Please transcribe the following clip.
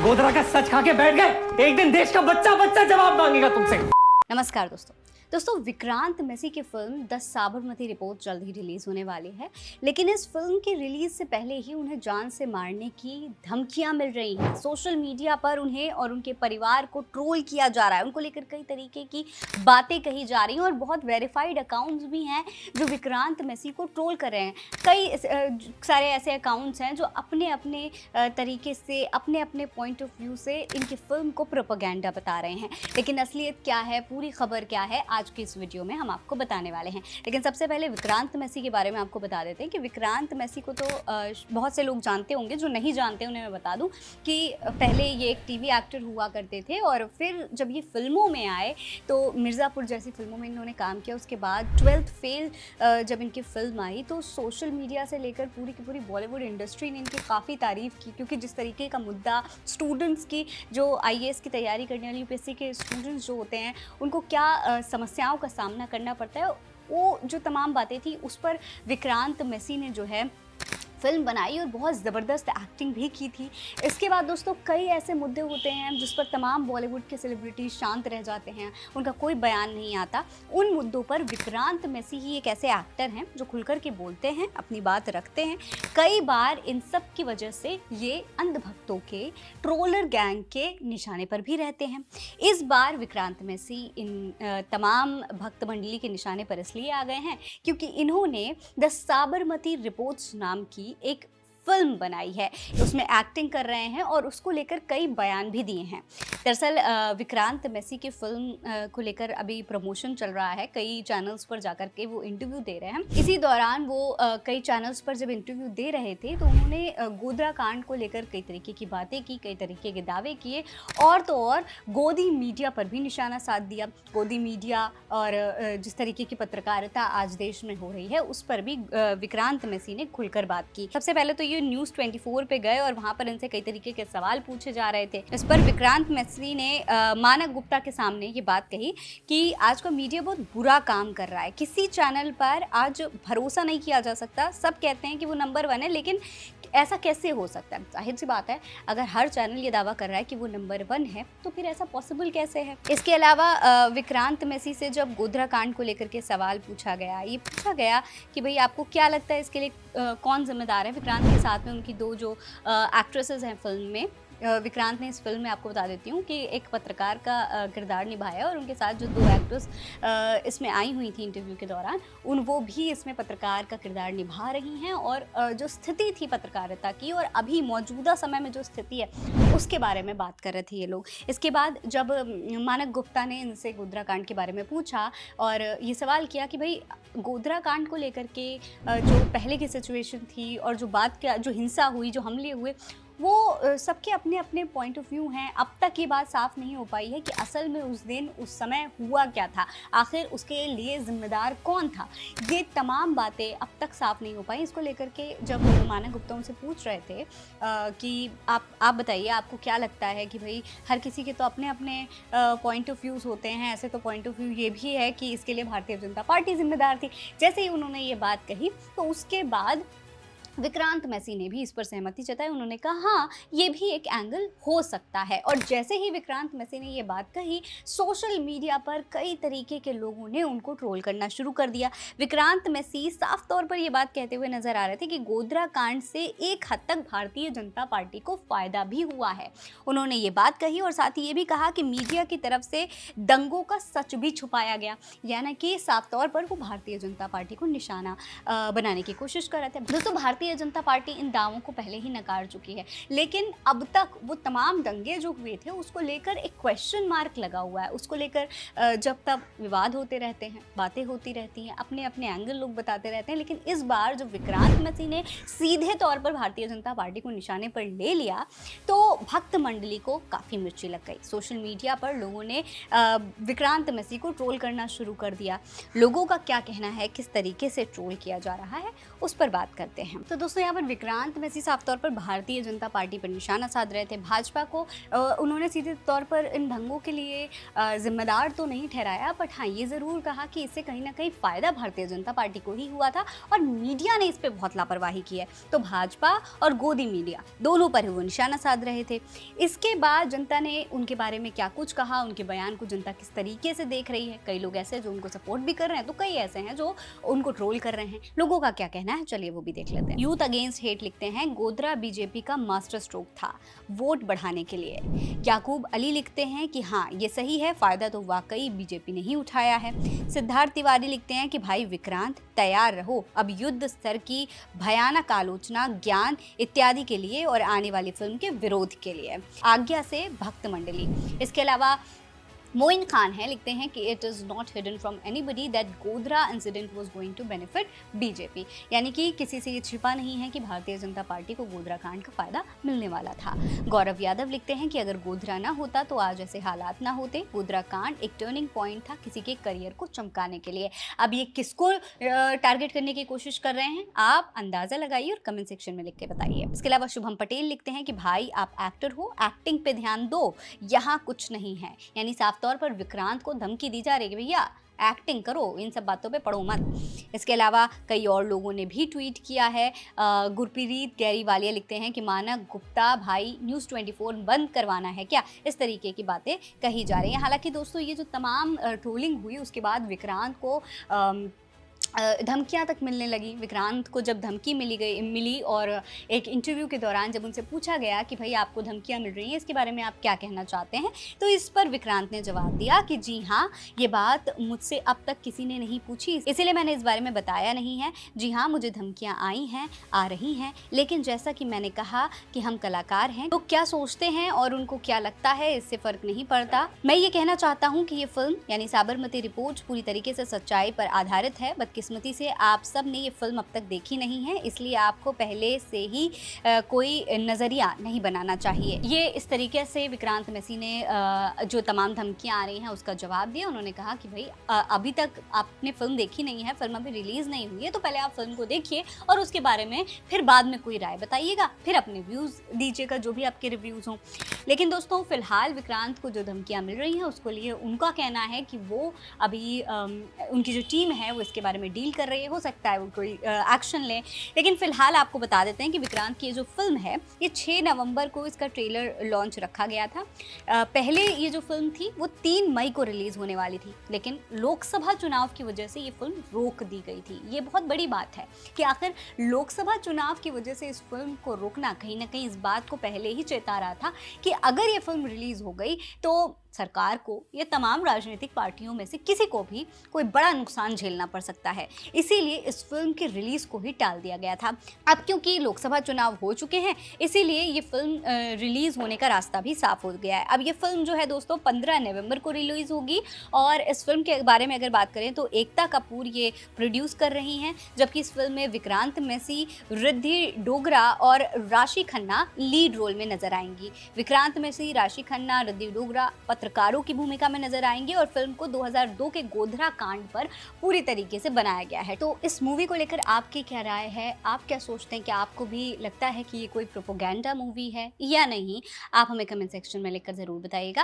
गोदरा का सच खा के बैठ गए। एक दिन देश का बच्चा बच्चा जवाब मांगेगा तुमसे। नमस्कार दोस्तों विक्रांत मैसी की फिल्म द साबरमती रिपोर्ट जल्द ही रिलीज होने वाली है, लेकिन इस फिल्म की रिलीज से पहले ही उन्हें जान से मारने की धमकियां मिल रही हैं। सोशल मीडिया पर उन्हें और उनके परिवार को ट्रोल किया जा रहा है, उनको लेकर कई तरीके की बातें कही जा रही हैं और बहुत वेरीफाइड अकाउंट्स भी हैं जो विक्रांत मैसी को ट्रोल कर रहे हैं। कई सारे ऐसे अकाउंट्स हैं जो अपने अपने तरीके से, अपने अपने पॉइंट ऑफ व्यू से इनकी फिल्म को प्रोपेगेंडा बता रहे हैं, लेकिन असलियत क्या है, पूरी खबर क्या है, आज की इस वीडियो में हम आपको बताने वाले हैं। लेकिन सबसे पहले विक्रांत मैसी के बारे में आपको बता देते हैं कि विक्रांत मैसी को तो बहुत से लोग जानते होंगे, जो नहीं जानते उन्हें मैं बता दूं कि पहले ये एक टीवी एक्टर हुआ करते थे और फिर जब ये फिल्मों में आए तो मिर्ज़ापुर जैसी फिल्मों में इन्होंने काम किया। उसके बाद 12th फेल जब इनकी फिल्म आई तो सोशल मीडिया से लेकर पूरी की पूरी बॉलीवुड इंडस्ट्री ने इनकी काफ़ी तारीफ़ की, क्योंकि जिस तरीके का मुद्दा स्टूडेंट्स की, जो IAS की तैयारी करने वाली UPSC के स्टूडेंट्स जो होते हैं उनको क्या समस्याओं का सामना करना पड़ता है, वो जो तमाम बातें थी उस पर विक्रांत मैसी ने जो है फिल्म बनाई और बहुत ज़बरदस्त एक्टिंग भी की थी। इसके बाद दोस्तों कई ऐसे मुद्दे होते हैं जिस पर तमाम बॉलीवुड के सेलिब्रिटीज शांत रह जाते हैं, उनका कोई बयान नहीं आता। उन मुद्दों पर विक्रांत मैसी ही एक ऐसे एक्टर हैं जो खुलकर के बोलते हैं, अपनी बात रखते हैं। कई बार इन सब की वजह से ये अंधभक्तों के, ट्रोलर गैंग के निशाने पर भी रहते हैं। इस बार विक्रांत मैसी इन तमाम भक्त मंडली के निशाने पर इसलिए आ गए हैं क्योंकि इन्होंने द साबरमती रिपोर्ट्स नाम की एक फिल्म बनाई है, उसमें एक्टिंग कर रहे हैं और उसको लेकर कई बयान भी दिए हैं। दरअसल विक्रांत मैसी की फिल्म को लेकर अभी प्रमोशन चल रहा है, कई चैनल्स पर जाकर के वो इंटरव्यू दे रहे हैं। इसी दौरान वो कई चैनल्स पर जब इंटरव्यू दे रहे थे तो उन्होंने गोधरा कांड को लेकर कई तरीके की बातें की, कई तरीके के दावे किए और तो और गोदी मीडिया पर भी निशाना साध दिया। गोदी मीडिया और जिस तरीके की पत्रकारिता आज देश में हो रही है उस पर भी विक्रांत मैसी ने खुलकर बात की। सबसे पहले तो ये न्यूज़ 24 पे गए और वहां पर इनसे कई तरीके के सवाल पूछे जा रहे थे। इस पर विक्रांत मैसी ने मानक गुप्ता के सामने ये बात कही कि आज का मीडिया बहुत बुरा काम कर रहा है, किसी चैनल पर आज भरोसा नहीं किया जा सकता। सब कहते हैं कि वो नंबर 1 है, लेकिन ऐसा कैसे हो सकता है? जाहिर सी बात है, अगर हर चैनल ये दावा कर रहा है कि वो नंबर 1 है तो फिर ऐसा पॉसिबल कैसे है? इसके अलावा विक्रांत मैसी से जब गोधरा कांड को लेकर के सवाल पूछा गया, ये पूछा गया कि भाई आपको क्या लगता है इसके लिए कौन जिम्मेदार है? विक्रांत के साथ में उनकी 2 जो एक्ट्रेसेस हैं फिल्म में, विक्रांत ने इस फिल्म में आपको बता देती हूँ कि एक पत्रकार का किरदार निभाया और उनके साथ जो 2 एक्ट्रेस इसमें आई हुई थी इंटरव्यू के दौरान, वो भी इसमें पत्रकार का किरदार निभा रही हैं और जो स्थिति थी पत्रकारिता की और अभी मौजूदा समय में जो स्थिति है उसके बारे में बात कर रहे थे ये लोग। इसके बाद जब मानक गुप्ता ने इनसे गोधरा कांड के बारे में पूछा और ये सवाल किया कि भाई गोधरा कांड को लेकर के जो पहले की सिचुएशन थी और जो बात का जो हिंसा हुई, जो हमले हुए, वो सबके अपने अपने पॉइंट ऑफ व्यू हैं। अब तक ये बात साफ नहीं हो पाई है कि असल में उस दिन उस समय हुआ क्या था, आखिर उसके लिए जिम्मेदार कौन था। ये तमाम बातें अब तक साफ नहीं हो पाई। इसको लेकर के जब मानक गुप्ता उनसे पूछ रहे थे कि आप बताइए आपको क्या लगता है कि भाई हर किसी के तो अपने अपने पॉइंट ऑफ व्यूज़ होते हैं, ऐसे तो पॉइंट ऑफ व्यू ये भी है कि इसके लिए भारतीय जनता पार्टी जिम्मेदार थी। जैसे ही उन्होंने ये बात कही तो उसके बाद विक्रांत मैसी ने भी इस पर सहमति जताई। उन्होंने कहा हाँ, ये भी एक एंगल हो सकता है। और जैसे ही विक्रांत मैसी ने ये बात कही, सोशल मीडिया पर कई तरीके के लोगों ने उनको ट्रोल करना शुरू कर दिया। विक्रांत मैसी साफ तौर पर ये बात कहते हुए नजर आ रहे थे कि गोधरा कांड से एक हद तक भारतीय जनता पार्टी को फायदा भी हुआ है। उन्होंने ये बात कही और साथ ही ये भी कहा कि मीडिया की तरफ से दंगों का सच भी छुपाया गया, यानी कि साफ तौर पर वो भारतीय जनता पार्टी को निशाना बनाने की कोशिश कर रहे थे। दोस्तों भारतीय जनता पार्टी इन दावों को पहले ही नकार चुकी है, लेकिन अब तक वो तमाम दंगे जो हुए थे उसको लेकर एक क्वेश्चन मार्क लगा हुआ है। उसको लेकर जब तब विवाद होते रहते हैं, बातें होती रहती हैं, अपने अपने एंगल लोग बताते रहते हैं। लेकिन इस बार जब विक्रांत मैसी ने सीधे तौर पर भारतीय जनता पार्टी को निशाने पर ले लिया तो भक्त मंडली को काफ़ी मिर्ची लग गई। सोशल मीडिया पर लोगों ने विक्रांत मैसी को ट्रोल करना शुरू कर दिया। लोगों का क्या कहना है, किस तरीके से ट्रोल किया जा रहा है, उस पर बात करते हैं। तो दोस्तों यहाँ पर विक्रांत मैसी साफ तौर पर भारतीय जनता पार्टी पर निशाना साध रहे थे। भाजपा को उन्होंने सीधे तौर पर इन दंगों के लिए जिम्मेदार तो नहीं ठहराया, बट हाँ ये ज़रूर कहा कि इससे कहीं ना कहीं फ़ायदा भारतीय जनता पार्टी को ही हुआ था और मीडिया ने इस पर बहुत लापरवाही की है। तो भाजपा और गोदी मीडिया दोनों पर ही वो निशाना साध रहे थे। इसके बाद जनता ने उनके बारे में क्या कुछ कहा, उनके बयान को जनता किस तरीके से देख रही है। कई लोग ऐसे हैं जो उनको सपोर्ट भी कर रहे हैं, तो कई ऐसे हैं जो उनको ट्रोल कर रहे हैं। लोगों का क्या कहना है, चलिए वो भी देख लेते हैं। यूथ अगेंस्ट हेट लिखते हैं, गोधरा बीजेपी का मास्टर स्ट्रोक था वोट बढ़ाने के लिए। याकूब अली लिखते हैं कि हाँ ये सही है, फायदा तो वाकई बीजेपी ने ही उठाया है। सिद्धार्थ तिवारी लिखते हैं कि भाई विक्रांत तैयार रहो, अब युद्ध स्तर की भयानक आलोचना ज्ञान इत्यादि के लिए और आने वाली फिल्म के विरोध के लिए। आज्ञा से भक्त मंडली। इसके अलावा मोइन खान है, लिखते हैं कि it is not hidden from anybody that Godhra incident was going to benefit BJP. यानी कि किसी से ये छिपा नहीं है कि भारतीय जनता पार्टी को गोधरा कांड का फायदा मिलने वाला था। गौरव यादव लिखते हैं कि अगर गोधरा ना होता तो आज ऐसे हालात ना होते। गोधरा कांड एक टर्निंग पॉइंट था किसी के करियर को चमकाने के लिए। अब ये किसको टारगेट करने की कोशिश कर रहे हैं, आप अंदाज़ा लगाइए और कमेंट सेक्शन में लिख के बताइए। इसके अलावा शुभम पटेल लिखते हैं कि भाई आप एक्टर हो, एक्टिंग पे ध्यान दो, यहाँ कुछ नहीं है। यानी साफ तौर पर विक्रांत को धमकी दी जा रही है, भैया एक्टिंग करो, इन सब बातों पे पड़ो मत। इसके अलावा कई और लोगों ने भी ट्वीट किया है। गुरप्रीत गैरीवालिया लिखते हैं कि मानक गुप्ता भाई न्यूज़ 24 बंद करवाना है क्या, इस तरीके की बातें कही जा रही हैं। हालांकि दोस्तों ये जो तमाम ट्रोलिंग हुई उसके बाद विक्रांत को धमकियां तक मिलने लगी। विक्रांत को जब धमकी मिली और एक इंटरव्यू के दौरान जब उनसे पूछा गया कि भाई आपको धमकियां मिल रही हैं, इसके बारे में आप क्या कहना चाहते हैं, तो इस पर विक्रांत ने जवाब दिया कि जी हाँ, ये बात मुझसे अब तक किसी ने नहीं पूछी, इसीलिए मैंने इस बारे में बताया नहीं है। जी हाँ, मुझे धमकियाँ आई हैं, आ रही हैं, लेकिन जैसा कि मैंने कहा कि हम कलाकार हैं, लोग क्या सोचते हैं और उनको क्या लगता है इससे फ़र्क नहीं पड़ता। मैं ये कहना चाहता हूँ कि ये फिल्म यानी साबरमती रिपोर्ट पूरी तरीके से सच्चाई पर आधारित है। बदकिस्मती से आप सब ने ये फिल्म अब तक देखी नहीं है, इसलिए आपको पहले से ही कोई नज़रिया नहीं बनाना चाहिए। ये इस तरीके से विक्रांत मैसी ने जो तमाम धमकियां आ रही हैं उसका जवाब दिया। उन्होंने कहा कि भाई अभी तक आपने फिल्म देखी नहीं है, फिल्म अभी रिलीज़ नहीं हुई है, तो पहले आप फिल्म को देखिए और उसके बारे में फिर बाद में कोई राय बताइएगा, फिर अपने व्यूज़ दीजिएगा जो भी आपके रिव्यूज़ हों। लेकिन दोस्तों फिलहाल विक्रांत को जो धमकियाँ मिल रही हैं उसको लिए उनका कहना है कि वो अभी उनकी जो टीम है वो इसके बारे में डील कर रही है, हो सकता है वो कोई एक्शन ले। लेकिन फिलहाल आपको बता देते हैं कि विक्रांत की ये जो फिल्म है ये 6 नवंबर को इसका ट्रेलर लॉन्च रखा गया था। पहले ये जो फिल्म थी वो 3 मई को रिलीज़ होने वाली थी, लेकिन लोकसभा चुनाव की वजह से ये फिल्म रोक दी गई थी। ये बहुत बड़ी बात है कि आखिर लोकसभा चुनाव की वजह से इस फिल्म को रोकना कहीं ना कहीं इस बात को पहले ही चेता रहा था कि अगर ये फिल्म रिलीज़ हो गई तो सरकार को या तमाम राजनीतिक पार्टियों में से किसी को भी कोई बड़ा नुकसान झेलना पड़ सकता है। इसीलिए इस फिल्म के रिलीज़ को ही टाल दिया गया था। अब क्योंकि लोकसभा चुनाव हो चुके हैं इसीलिए ये फिल्म रिलीज़ होने का रास्ता भी साफ हो गया है। अब ये फिल्म जो है दोस्तों 15 नवंबर को रिलीज़ होगी और इस फिल्म के बारे में अगर बात करें तो एकता कपूर ये प्रोड्यूस कर रही हैं, जबकि इस फिल्म में विक्रांत मैसी, रिद्धि डोगरा और राशि खन्ना लीड रोल में नजर आएंगी। विक्रांत मैसी, राशि खन्ना, रिद्धि डोगरा पत्रकारों की भूमिका में नजर आएंगे और फिल्म को 2002 के गोधरा कांड पर पूरी तरीके से बनाया गया है। तो इस मूवी को लेकर आपकी क्या राय है, आप क्या सोचते हैं, क्या आपको भी लगता है कि ये कोई प्रोपोगेंडा मूवी है या नहीं, आप हमें कमेंट सेक्शन में लिखकर ज़रूर बताइएगा।